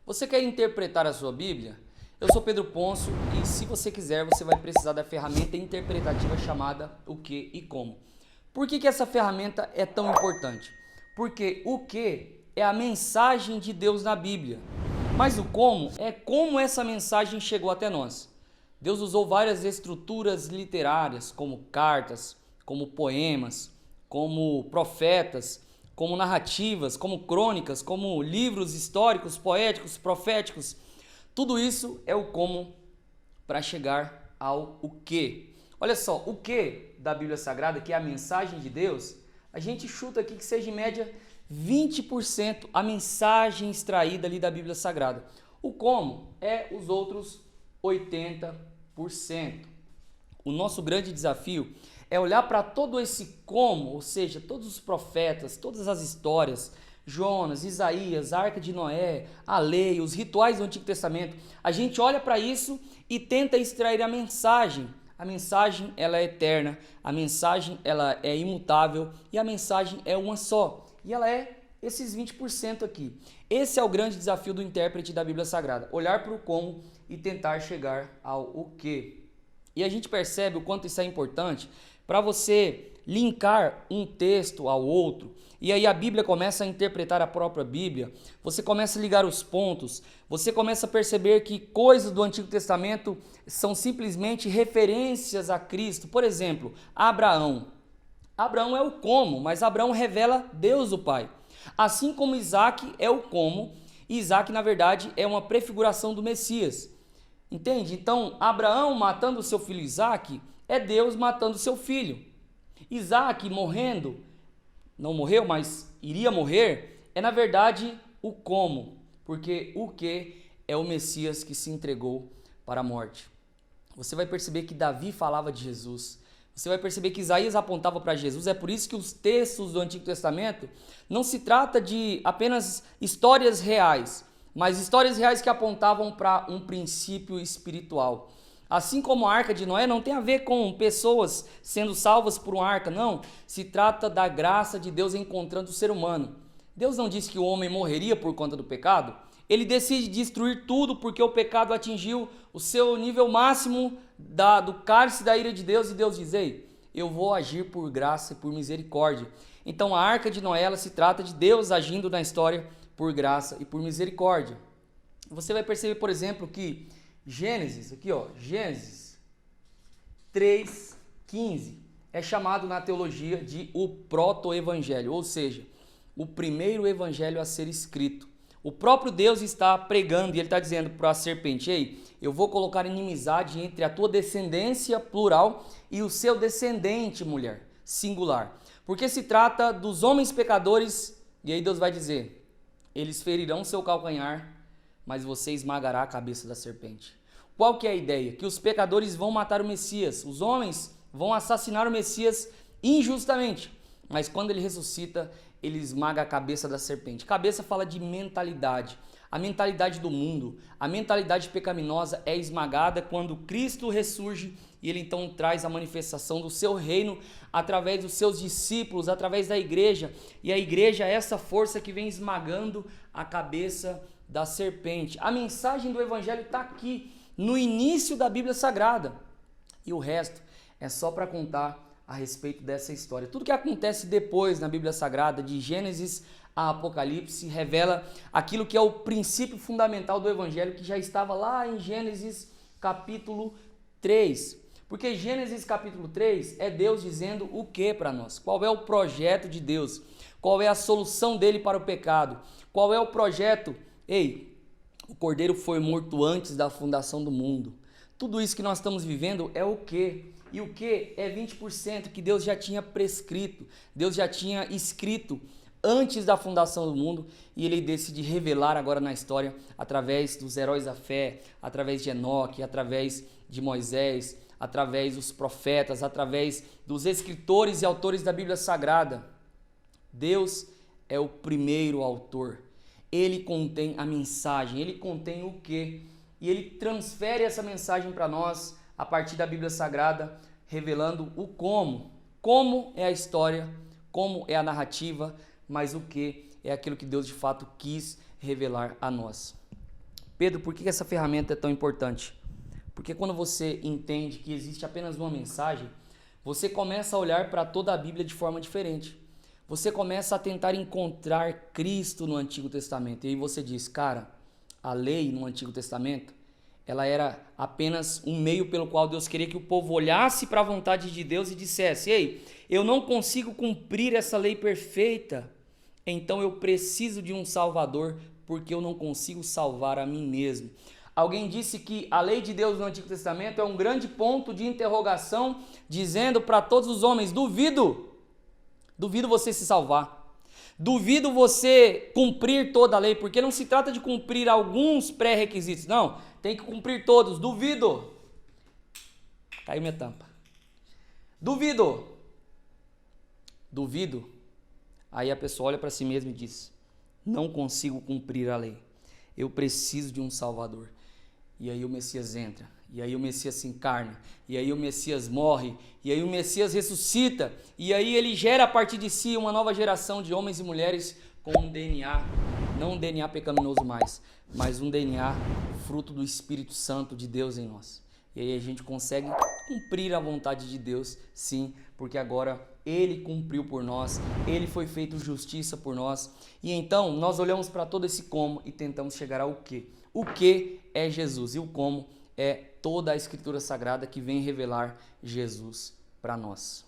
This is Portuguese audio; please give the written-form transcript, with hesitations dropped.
Você quer interpretar a sua Bíblia? Eu sou Pedro Ponço e se você quiser, você vai precisar da ferramenta interpretativa chamada O Que e Como. Por que essa ferramenta é tão importante? Porque o que é a mensagem de Deus na Bíblia, mas o como é como essa mensagem chegou até nós. Deus usou várias estruturas literárias, como cartas, como poemas, como profetas, como narrativas, como crônicas, como livros históricos, poéticos, proféticos. Tudo isso é o como para chegar ao o que. Olha só, o que da Bíblia Sagrada, que é a mensagem de Deus, a gente chuta aqui que seja em média 20% a mensagem extraída ali da Bíblia Sagrada. O como é os outros 80%. O nosso grande desafio é olhar para todo esse como, ou seja, todos os profetas, todas as histórias, Jonas, Isaías, a Arca de Noé, a lei, os rituais do Antigo Testamento. A gente olha para isso e tenta extrair a mensagem. A mensagem ela é eterna, a mensagem ela é imutável e a mensagem é uma só. E ela é esses 20% aqui. Esse é o grande desafio do intérprete da Bíblia Sagrada, olhar para o como e tentar chegar ao o que. E a gente percebe o quanto isso é importante para você linkar um texto ao outro, e aí a Bíblia começa a interpretar a própria Bíblia, você começa a ligar os pontos, você começa a perceber que coisas do Antigo Testamento são simplesmente referências a Cristo. Por exemplo, Abraão. Abraão é o como, mas Abraão revela Deus o Pai. Assim como Isaac é o como, e Isaac na verdade é uma prefiguração do Messias. Entende? Então, Abraão matando seu filho Isaac é Deus matando seu filho. Isaac morrendo, não morreu, mas iria morrer, é na verdade o como, porque o que é o Messias que se entregou para a morte. Você vai perceber que Davi falava de Jesus. Você vai perceber que Isaías apontava para Jesus. É por isso que os textos do Antigo Testamento não se trata de apenas histórias reais, mas histórias reais que apontavam para um princípio espiritual. Assim como a Arca de Noé não tem a ver com pessoas sendo salvas por uma arca, não. Se trata da graça de Deus encontrando o ser humano. Deus não disse que o homem morreria por conta do pecado. Ele decide destruir tudo porque o pecado atingiu o seu nível máximo do cálice da ira de Deus. E Deus diz, ei, eu vou agir por graça e por misericórdia. Então a Arca de Noé ela se trata de Deus agindo na história por graça e por misericórdia. Você vai perceber, por exemplo, que Gênesis 3:15 é chamado na teologia de o proto-evangelho, ou seja, o primeiro evangelho a ser escrito. O próprio Deus está pregando e ele está dizendo para a serpente, ei, eu vou colocar inimizade entre a tua descendência, plural, e o seu descendente, mulher, singular. Porque se trata dos homens pecadores, e aí Deus vai dizer, eles ferirão seu calcanhar, mas você esmagará a cabeça da serpente. Qual que é a ideia? Que os pecadores vão matar o Messias, os homens vão assassinar o Messias injustamente, mas quando ele ressuscita, ele esmaga a cabeça da serpente. Cabeça fala de mentalidade, a mentalidade do mundo, a mentalidade pecaminosa é esmagada quando Cristo ressurge e ele então traz a manifestação do seu reino através dos seus discípulos, através da igreja, e a igreja é essa força que vem esmagando a cabeça da serpente. A mensagem do evangelho está aqui, no início da Bíblia Sagrada. E o resto é só para contar a respeito dessa história. Tudo que acontece depois na Bíblia Sagrada, de Gênesis a Apocalipse, revela aquilo que é o princípio fundamental do Evangelho, que já estava lá em Gênesis capítulo 3. Porque Gênesis capítulo 3 é Deus dizendo o que para nós? Qual é o projeto de Deus? Qual é a solução dele para o pecado? Qual é o projeto? Ei, o Cordeiro foi morto antes da fundação do mundo. Tudo isso que nós estamos vivendo é o que? E o que é 20% que Deus já tinha prescrito, Deus já tinha escrito antes da fundação do mundo e ele decide revelar agora na história através dos heróis da fé, através de Enoque, através de Moisés, através dos profetas, através dos escritores e autores da Bíblia Sagrada. Deus é o primeiro autor. Ele contém a mensagem, ele contém o que? E ele transfere essa mensagem para nós a partir da Bíblia Sagrada, revelando o como. Como é a história, como é a narrativa, mas o que é aquilo que Deus de fato quis revelar a nós. Pedro, por que essa ferramenta é tão importante? Porque quando você entende que existe apenas uma mensagem, você começa a olhar para toda a Bíblia de forma diferente. Você começa a tentar encontrar Cristo no Antigo Testamento. E aí você diz, cara, a lei no Antigo Testamento, ela era apenas um meio pelo qual Deus queria que o povo olhasse para a vontade de Deus e dissesse, ei, eu não consigo cumprir essa lei perfeita, então eu preciso de um Salvador, porque eu não consigo salvar a mim mesmo. Alguém disse que a lei de Deus no Antigo Testamento é um grande ponto de interrogação, dizendo para todos os homens, duvido você se salvar. Duvido você cumprir toda a lei, porque não se trata de cumprir alguns pré-requisitos, não, tem que cumprir todos, duvido. Caiu minha tampa. Duvido. Aí a pessoa olha para si mesma e diz, não consigo cumprir a lei, eu preciso de um Salvador. E aí o Messias entra, e aí o Messias se encarna, e aí o Messias morre, e aí o Messias ressuscita, e aí ele gera a partir de si uma nova geração de homens e mulheres com um DNA, não um DNA pecaminoso mais, mas um DNA fruto do Espírito Santo de Deus em nós. E aí a gente consegue cumprir a vontade de Deus, sim, porque agora Ele cumpriu por nós, Ele foi feito justiça por nós. E então nós olhamos para todo esse como e tentamos chegar ao quê? O que é Jesus e o como é toda a Escritura Sagrada que vem revelar Jesus para nós.